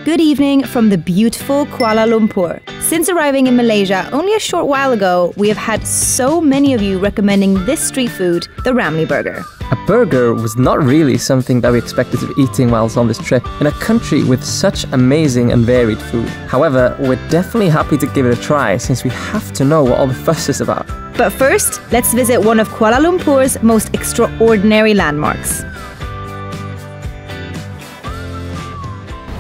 Good evening from the beautiful Kuala Lumpur. Since arriving in Malaysia only a short while ago, we have had so many of you recommending this street food, the RAMLY burger. A burger was not really something that we expected to be eating whilst on this trip in a country with such amazing and varied food. However, we're definitely happy to give it a try since we have to know what all the fuss is about. But first, let's visit one of Kuala Lumpur's most extraordinary landmarks.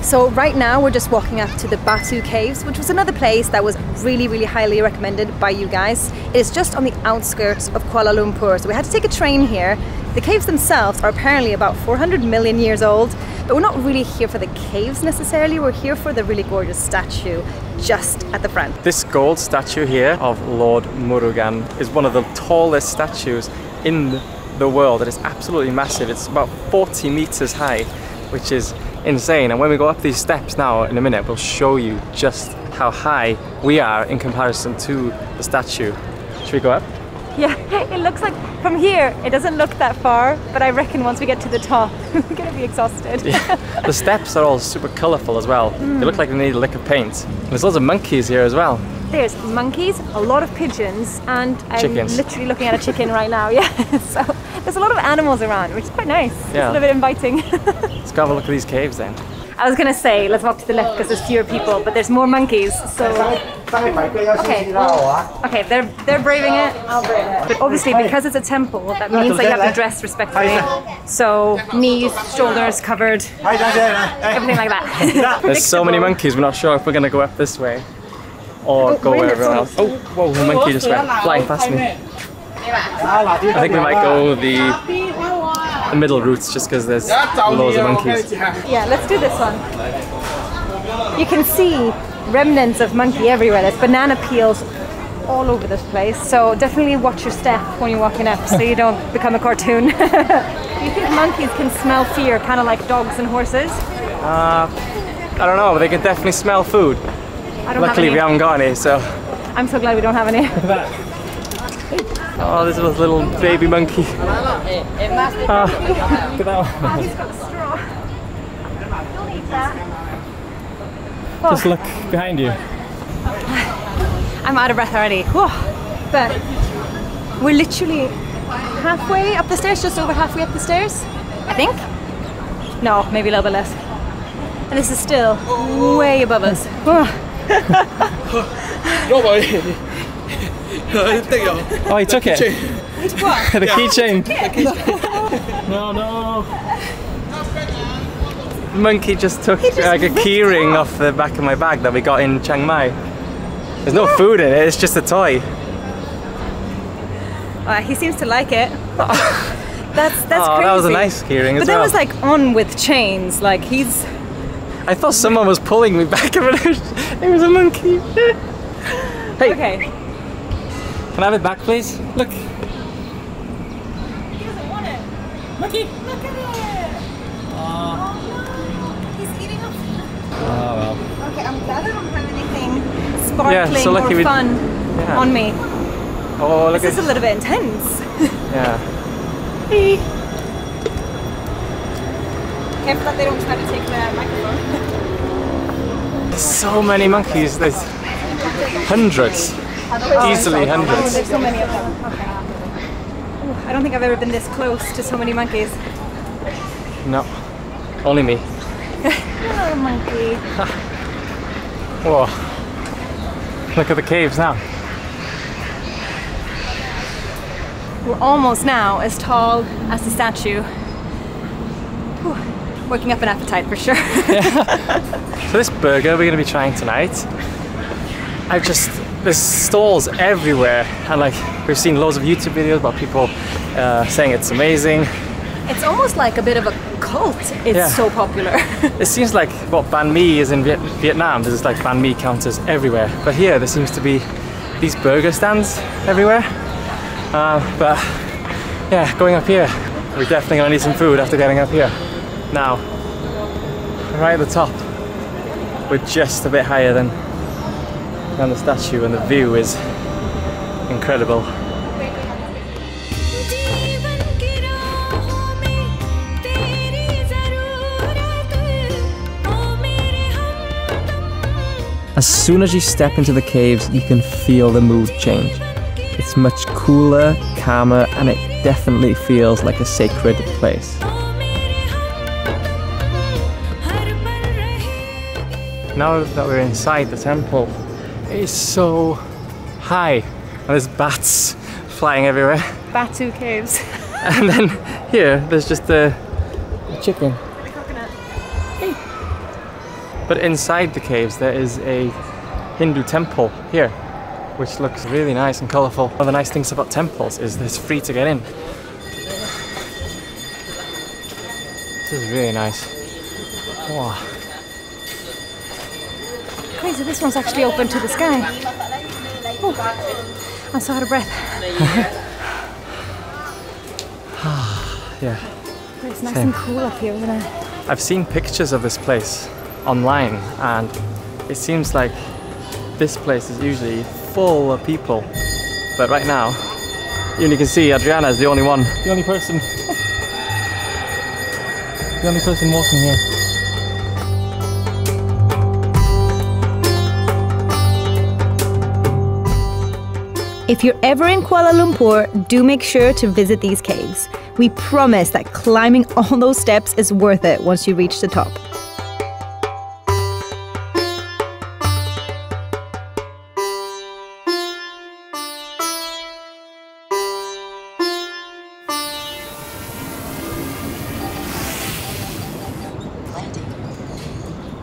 So right now we're just walking up to the Batu Caves, which was another place that was really highly recommended by you guys. It is just on the outskirts of Kuala Lumpur, so we had to take a train here. The caves themselves are apparently about 400 million years old, but we're not really here for the caves necessarily, we're here for the really gorgeous statue just at the front. This gold statue here of Lord Murugan is one of the tallest statues in the world. It is absolutely massive. It's about 40 meters high, which is insane. And when we go up these steps now in a minute, we'll show you just how high we are in comparison to the statue. Should we go up? Yeah, it looks like from here it doesn't look that far, but I reckon once we get to the top we're gonna be exhausted. Yeah. The steps are all super colourful as well. They look like they need a lick of paint. There's lots of monkeys here as well. There's monkeys, a lot of pigeons, and I'm chickens. Literally looking at a chicken right now, yeah. So there's a lot of animals around, which is quite nice. Yeah. It's a little bit inviting. Let's go have a look at these caves then. I was gonna say, let's walk to the left because there's fewer people, but there's more monkeys, so... Okay, they're braving it, I'll brave it. But obviously, because it's a temple, that means that you have to dress respectfully. So, knees, shoulders covered, everything like that. There's so many monkeys, we're not sure if we're gonna go up this way or go where everyone else. Oh, whoa, the monkey just went flying past me. I think we might go the middle routes just because there's loads of monkeys. Yeah, let's do this one. You can see remnants of monkey everywhere. There's banana peels all over this place. So definitely watch your step when you're walking up so you don't become a cartoon. Do you think monkeys can smell fear, kind of like dogs and horses? I don't know, but they can definitely smell food. Luckily we haven't got any, so... I'm so glad we don't have any. Look at that. Oh, there's a little baby monkey. Look at that one. Oh, he's got a straw. Don't eat that. Just look behind you. I'm out of breath already. Whoa. But we're literally halfway up the stairs, just over halfway up the stairs, I think. No, maybe a little bit less. And this is still way above us. Oh, he took it. He took what? The keychain. No. The monkey just took like a keyring off the back of my bag that we got in Chiang Mai. There's no food in it, it's just a toy. He seems to like it. That's crazy. That was a nice keyring as well. But that was like on with chains, like he's... I thought someone was pulling me back, but it was a monkey. Hey. Okay. Can I have it back, please? Look. He doesn't want it. Monkey, look at it. Oh no, he's eating up. Oh well. Okay, I'm glad I don't have anything sparkling or fun on me. Oh, look this is a little bit intense. Yeah. Hey. Careful that they don't try to take the microphone. There's so many monkeys. There's hundreds. Easily hundreds. There's so many of them. Okay. Ooh, I don't think I've ever been this close to so many monkeys. No. Only me. Hello, monkey. Whoa. Look at the caves now. We're almost now as tall as the statue. Whew. Working up an appetite for sure. Yeah. So this burger we're going to be trying tonight, there's stalls everywhere, and like we've seen loads of YouTube videos about people saying it's amazing. It's almost like a bit of a cult. It's so popular. It seems like what banh mi is in Vietnam. There's like banh mi counters everywhere, but here there seems to be these burger stands everywhere. But yeah, going up here, we're definitely gonna need some food after getting up here. Now, right at the top, we're just a bit higher than the statue, and the view is incredible. As soon as you step into the caves, you can feel the mood change. It's much cooler, calmer, and it definitely feels like a sacred place. Now that we're inside the temple, it's so high, and there's bats flying everywhere. Batu caves. And then here, there's just a chicken. The coconut. Hey. But inside the caves, there is a Hindu temple here, which looks really nice and colourful. One of the nice things about temples is it's free to get in. This is really nice. Wow. Crazy, this one's actually open to the sky. Oh, I'm so out of breath. Yeah. It's nice and cool up here, isn't it? I've seen pictures of this place online, and it seems like this place is usually full of people. But right now, you can see Adriana is the only person walking here. If you're ever in Kuala Lumpur, do make sure to visit these caves. We promise that climbing all those steps is worth it once you reach the top.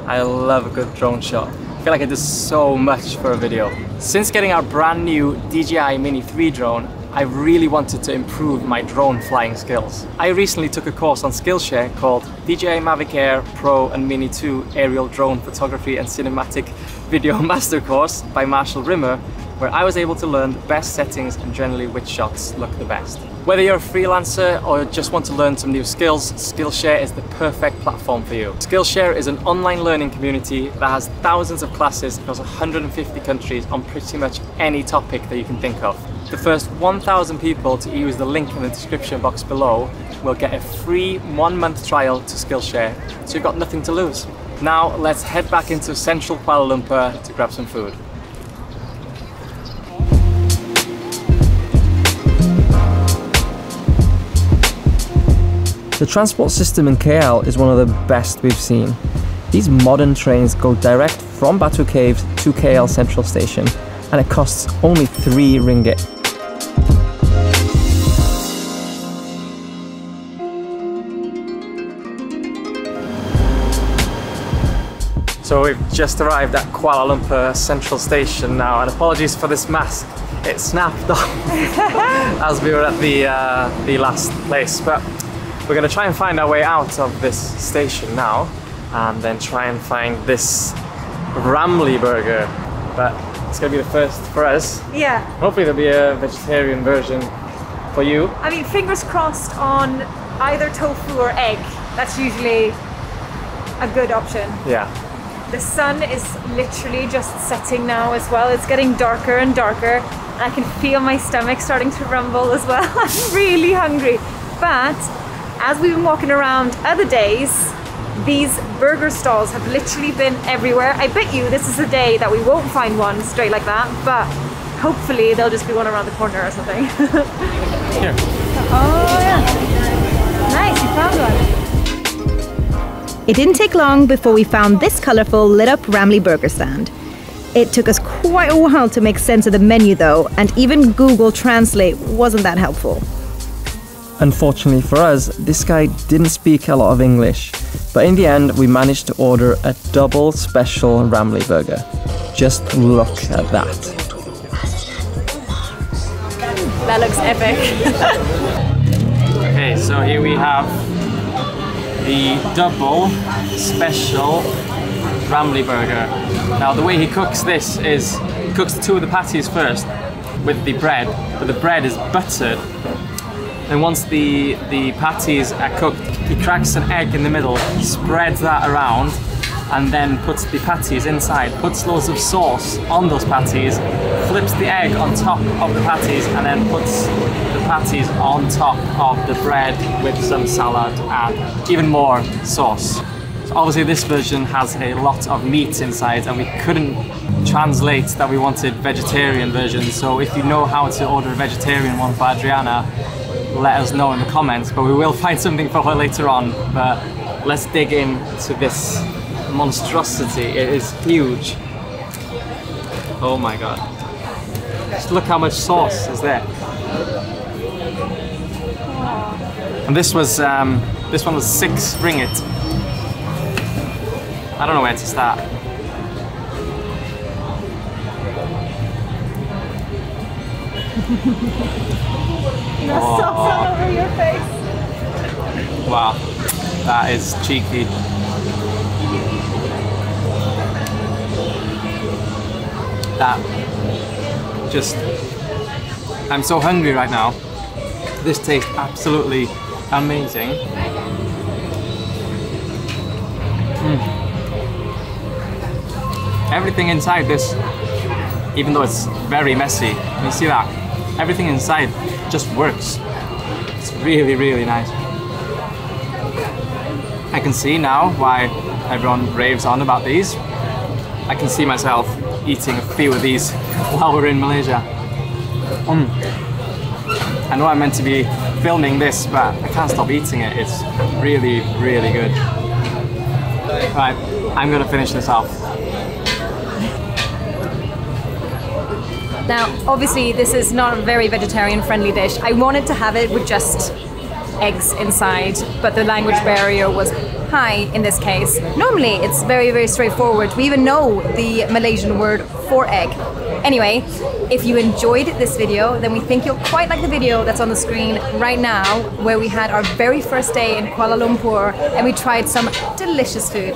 I love a good drone shot. I feel like I do so much for a video. Since getting our brand new DJI Mini 3 drone, I really wanted to improve my drone flying skills. I recently took a course on Skillshare called DJI Mavic Air Pro and Mini 2 Aerial Drone Photography and Cinematic Video Master Course by Marshall Rimmer, where I was able to learn the best settings and generally which shots look the best. Whether you're a freelancer or just want to learn some new skills, Skillshare is the perfect platform for you. Skillshare is an online learning community that has thousands of classes across 150 countries on pretty much any topic that you can think of. The first 1,000 people to use the link in the description box below will get a free 1-month trial to Skillshare, so you've got nothing to lose. Now let's head back into central Kuala Lumpur to grab some food. The transport system in KL is one of the best we've seen. These modern trains go direct from Batu Caves to KL Central Station, and it costs only 3 ringgit. So we've just arrived at Kuala Lumpur Central Station now, and apologies for this mask. It snapped off as we were at the last place, but we're going to try and find our way out of this station now, and then try and find this RAMLY burger. But it's going to be the first for us. Yeah. Hopefully there'll be a vegetarian version for you. I mean, fingers crossed on either tofu or egg. That's usually a good option. Yeah. The sun is literally just setting now as well. It's getting darker and darker, and I can feel my stomach starting to rumble as well. I'm really hungry. But as we've been walking around other days, these burger stalls have literally been everywhere. I bet you this is a day that we won't find one straight like that, but hopefully there'll just be one around the corner or something. Here. Oh yeah. Nice, you found one. It didn't take long before we found this colourful lit up RAMLY burger stand. It took us quite a while to make sense of the menu though, and even Google Translate wasn't that helpful. Unfortunately for us, this guy didn't speak a lot of English, but in the end we managed to order a double special RAMLY burger. Just look at that. That looks epic. Okay, so here we have the double special RAMLY burger. Now the way he cooks this is, he cooks 2 of the patties first with the bread, but the bread is buttered. And once the patties are cooked, he cracks an egg in the middle, spreads that around, and then puts the patties inside, puts loads of sauce on those patties, flips the egg on top of the patties, and then puts the patties on top of the bread with some salad and even more sauce. So obviously this version has a lot of meat inside, and we couldn't translate that we wanted vegetarian version. So if you know how to order a vegetarian one for Adriana, let us know in the comments, but we will find something for her later on. But let's dig into this monstrosity. It is huge. Oh my god. Just look how much sauce is there. And this one was 6 ringgit. I don't know where to start. Sauce all over your face. Wow, that is cheeky. I'm so hungry right now. This tastes absolutely amazing. Everything inside this, even though it's very messy, you see that? Everything inside just works. It's really, really nice. I can see now why everyone raves on about these. I can see myself eating a few of these while we're in Malaysia. I know I'm meant to be filming this, but I can't stop eating it. It's really, really good. Right, I'm gonna finish this off. Now, obviously this is not a very vegetarian friendly dish. I wanted to have it with just eggs inside, but the language barrier was high in this case. Normally it's very, very straightforward. We even know the Malaysian word for egg. Anyway, if you enjoyed this video, then we think you'll quite like the video that's on the screen right now, where we had our very first day in Kuala Lumpur and we tried some delicious food.